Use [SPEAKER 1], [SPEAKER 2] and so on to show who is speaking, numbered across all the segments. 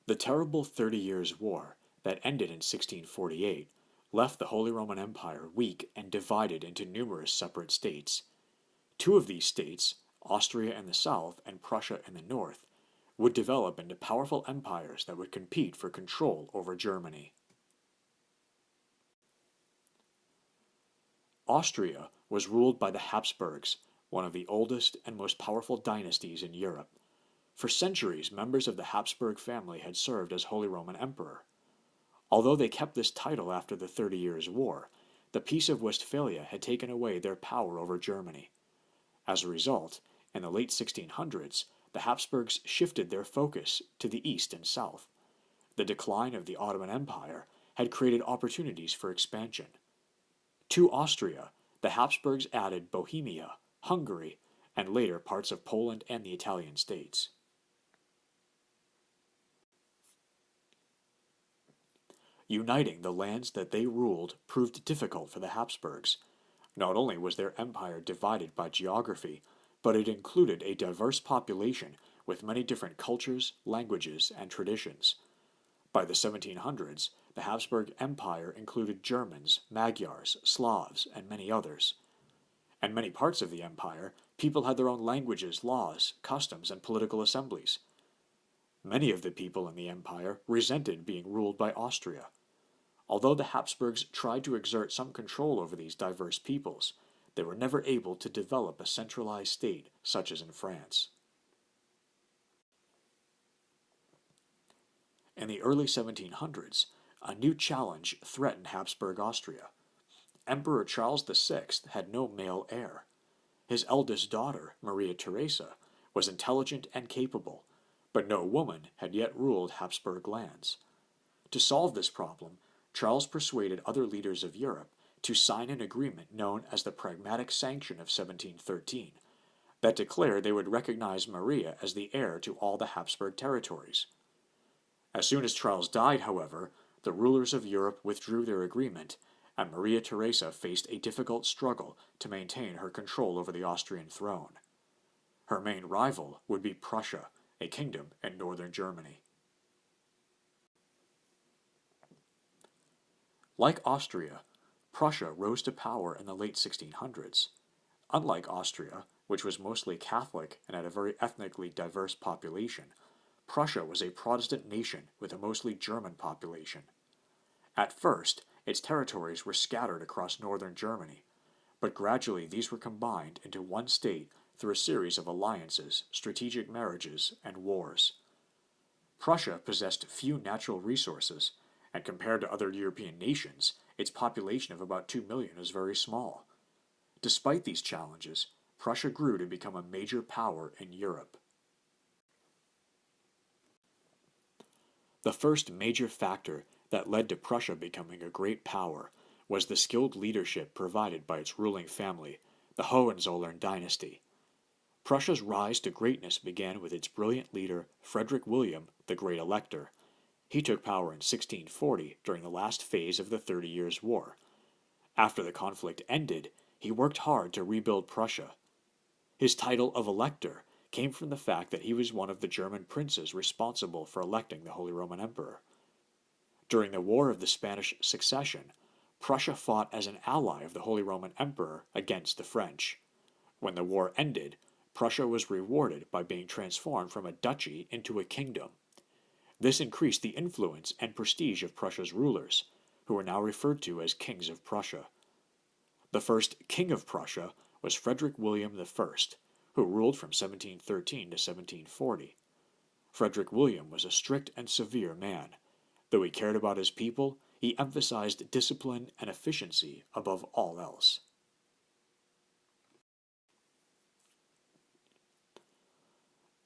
[SPEAKER 1] The terrible 30 Years' War that ended in 1648 left the Holy Roman Empire weak and divided into numerous separate states. Two of these states, Austria in the south and Prussia in the north, would develop into powerful empires that would compete for control over Germany. Austria was ruled by the Habsburgs, one of the oldest and most powerful dynasties in Europe. For centuries, members of the Habsburg family had served as Holy Roman Emperor. Although they kept this title after the 30 Years' War, the Peace of Westphalia had taken away their power over Germany. As a result, in the late 1600s, the Habsburgs shifted their focus to the east and south. The decline of the Ottoman Empire had created opportunities for expansion. To Austria, the Habsburgs added Bohemia, Hungary, and later parts of Poland and the Italian states. Uniting the lands that they ruled proved difficult for the Habsburgs. Not only was their empire divided by geography, but it included a diverse population with many different cultures, languages, and traditions. By the 1700s, the Habsburg Empire included Germans, Magyars, Slavs, and many others. In many parts of the empire, people had their own languages, laws, customs, and political assemblies. Many of the people in the empire resented being ruled by Austria. Although the Habsburgs tried to exert some control over these diverse peoples, they were never able to develop a centralized state such as in France. In the early 1700s, a new challenge threatened Habsburg Austria. Emperor Charles VI had no male heir. His eldest daughter, Maria Theresa, was intelligent and capable, but no woman had yet ruled Habsburg lands. To solve this problem, Charles persuaded other leaders of Europe to sign an agreement known as the Pragmatic Sanction of 1713 that declared they would recognize Maria as the heir to all the Habsburg territories. As soon as Charles died, however, the rulers of Europe withdrew their agreement, and Maria Theresa faced a difficult struggle to maintain her control over the Austrian throne. Her main rival would be Prussia, a kingdom in northern Germany. Like Austria, Prussia rose to power in the late 1600s. Unlike Austria, which was mostly Catholic and had a very ethnically diverse population, Prussia was a Protestant nation with a mostly German population. At first, its territories were scattered across northern Germany, but gradually these were combined into one state through a series of alliances, strategic marriages, and wars. Prussia possessed few natural resources, and compared to other European nations, its population of about 2 million is very small. Despite these challenges, Prussia grew to become a major power in Europe. The first major factor that led to Prussia becoming a great power was the skilled leadership provided by its ruling family, the Hohenzollern dynasty. Prussia's rise to greatness began with its brilliant leader, Frederick William, the Great Elector. He took power in 1640 during the last phase of the 30 Years' War. After the conflict ended, he worked hard to rebuild Prussia. His title of Elector came from the fact that he was one of the German princes responsible for electing the Holy Roman Emperor. During the War of the Spanish Succession, Prussia fought as an ally of the Holy Roman Emperor against the French. When the war ended, Prussia was rewarded by being transformed from a duchy into a kingdom. This increased the influence and prestige of Prussia's rulers, who were now referred to as kings of Prussia. The first king of Prussia was Frederick William I, who ruled from 1713 to 1740. Frederick William was a strict and severe man. Though he cared about his people, he emphasized discipline and efficiency above all else.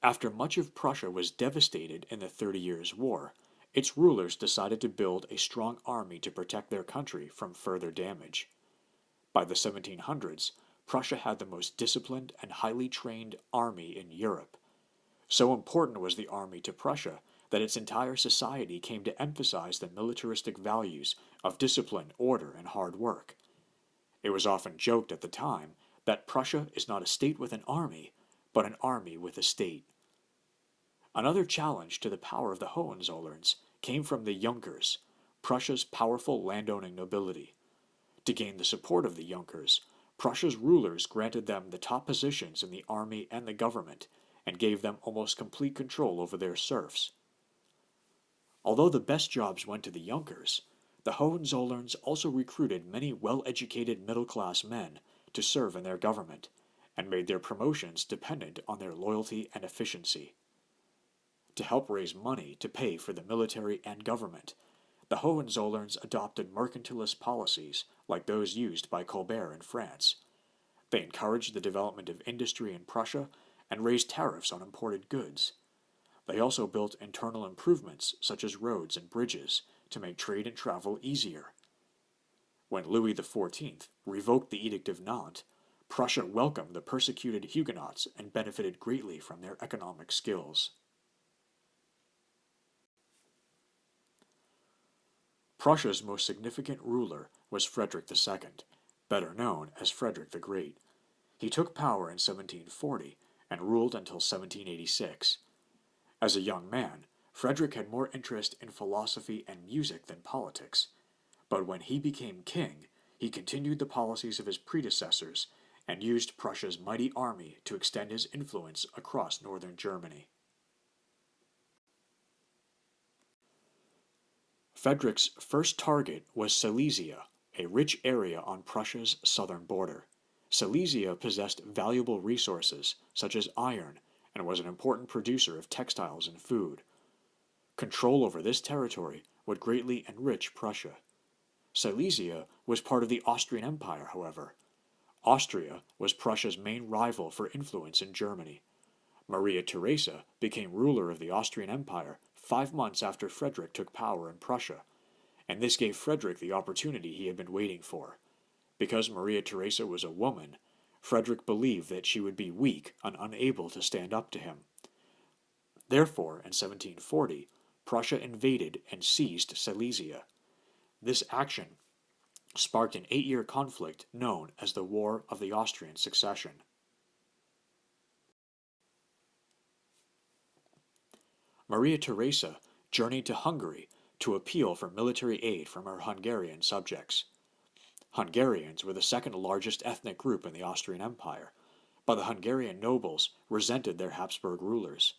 [SPEAKER 1] After much of Prussia was devastated in the 30 Years' War, its rulers decided to build a strong army to protect their country from further damage. By the 1700s, Prussia had the most disciplined and highly trained army in Europe. So important was the army to Prussia that its entire society came to emphasize the militaristic values of discipline, order, and hard work. It was often joked at the time that Prussia is not a state with an army, but an army with a state. Another challenge to the power of the Hohenzollerns came from the Junkers, Prussia's powerful landowning nobility. To gain the support of the Junkers, Prussia's rulers granted them the top positions in the army and the government, and gave them almost complete control over their serfs. Although the best jobs went to the Junkers, the Hohenzollerns also recruited many well-educated middle-class men to serve in their government, and made their promotions dependent on their loyalty and efficiency. To help raise money to pay for the military and government, the Hohenzollerns adopted mercantilist policies like those used by Colbert in France. They encouraged the development of industry in Prussia and raised tariffs on imported goods. They also built internal improvements such as roads and bridges to make trade and travel easier. When Louis XIV revoked the Edict of Nantes, Prussia welcomed the persecuted Huguenots and benefited greatly from their economic skills. Prussia's most significant ruler was Frederick II, better known as Frederick the Great. He took power in 1740 and ruled until 1786. As a young man, Frederick had more interest in philosophy and music than politics, but when he became king, he continued the policies of his predecessors and used Prussia's mighty army to extend his influence across northern Germany. Frederick's first target was Silesia, a rich area on Prussia's southern border. Silesia possessed valuable resources, such as iron, and was an important producer of textiles and food. Control over this territory would greatly enrich Prussia. Silesia was part of the Austrian Empire, however. Austria was Prussia's main rival for influence in Germany. Maria Theresa became ruler of the Austrian Empire 5 months after Frederick took power in Prussia, and this gave Frederick the opportunity he had been waiting for. Because Maria Theresa was a woman, Frederick believed that she would be weak and unable to stand up to him. Therefore, in 1740, Prussia invaded and seized Silesia. This action sparked an 8-year conflict known as the War of the Austrian Succession. Maria Theresa journeyed to Hungary to appeal for military aid from her Hungarian subjects. Hungarians were the second largest ethnic group in the Austrian Empire, but the Hungarian nobles resented their Habsburg rulers.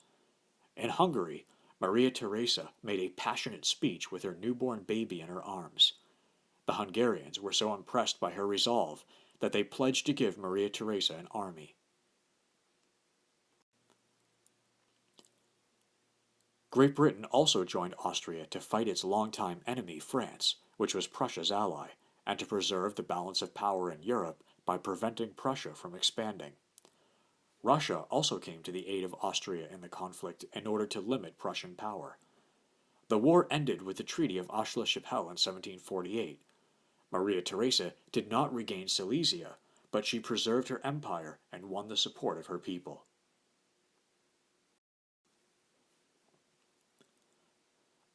[SPEAKER 1] In Hungary, Maria Theresa made a passionate speech with her newborn baby in her arms. The Hungarians were so impressed by her resolve that they pledged to give Maria Theresa an army. Great Britain also joined Austria to fight its longtime enemy France, which was Prussia's ally, and to preserve the balance of power in Europe by preventing Prussia from expanding. Russia also came to the aid of Austria in the conflict in order to limit Prussian power. The war ended with the Treaty of Aix-la-Chapelle in 1748. Maria Theresa did not regain Silesia, but she preserved her empire and won the support of her people.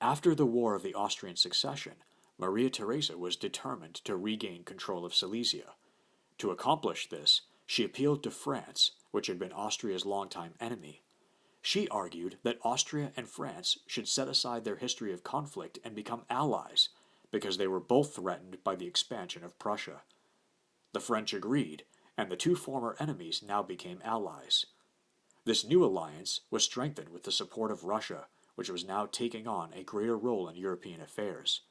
[SPEAKER 1] After the War of the Austrian Succession, Maria Theresa was determined to regain control of Silesia. To accomplish this, she appealed to France, which had been Austria's longtime enemy. She argued that Austria and France should set aside their history of conflict and become allies, because they were both threatened by the expansion of Prussia. The French agreed, and the two former enemies now became allies. This new alliance was strengthened with the support of Russia, which was now taking on a greater role in European affairs.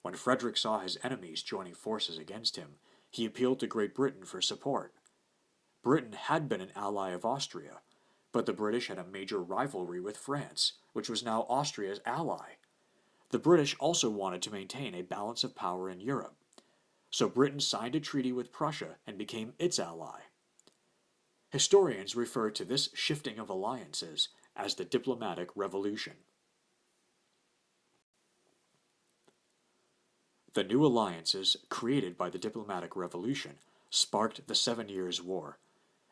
[SPEAKER 1] When Frederick saw his enemies joining forces against him, he appealed to Great Britain for support. Britain had been an ally of Austria, but the British had a major rivalry with France, which was now Austria's ally. The British also wanted to maintain a balance of power in Europe, so Britain signed a treaty with Prussia and became its ally. Historians refer to this shifting of alliances as the diplomatic revolution. The new alliances created by the diplomatic revolution sparked the 7 Years' War.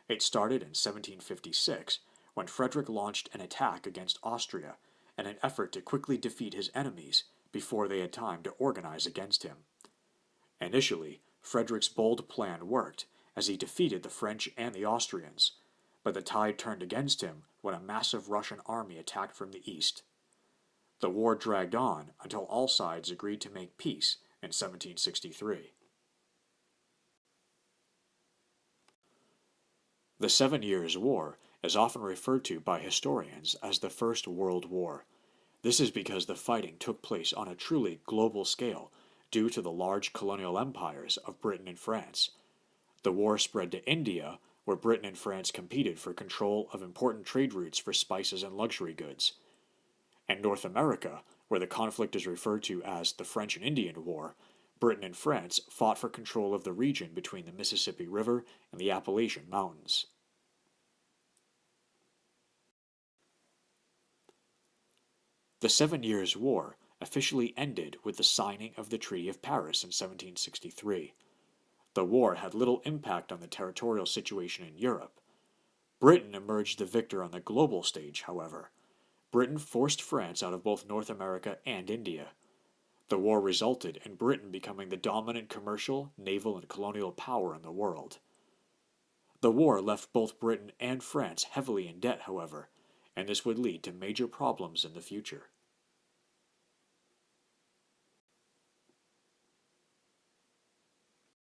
[SPEAKER 1] It started in 1756, when Frederick launched an attack against Austria in an effort to quickly defeat his enemies before they had time to organize against him. Initially, Frederick's bold plan worked, as he defeated the French and the Austrians, but the tide turned against him when a massive Russian army attacked from the east. The war dragged on until all sides agreed to make peace in 1763. The 7 Years' War is often referred to by historians as the First World War. This is because the fighting took place on a truly global scale due to the large colonial empires of Britain and France. The war spread to India, where Britain and France competed for control of important trade routes for spices and luxury goods. And North America, where the conflict is referred to as the French and Indian War, Britain and France fought for control of the region between the Mississippi River and the Appalachian Mountains. The 7 Years' War officially ended with the signing of the Treaty of Paris in 1763. The war had little impact on the territorial situation in Europe. Britain emerged the victor on the global stage, however. Britain forced France out of both North America and India. The war resulted in Britain becoming the dominant commercial, naval, and colonial power in the world. The war left both Britain and France heavily in debt, however, and this would lead to major problems in the future.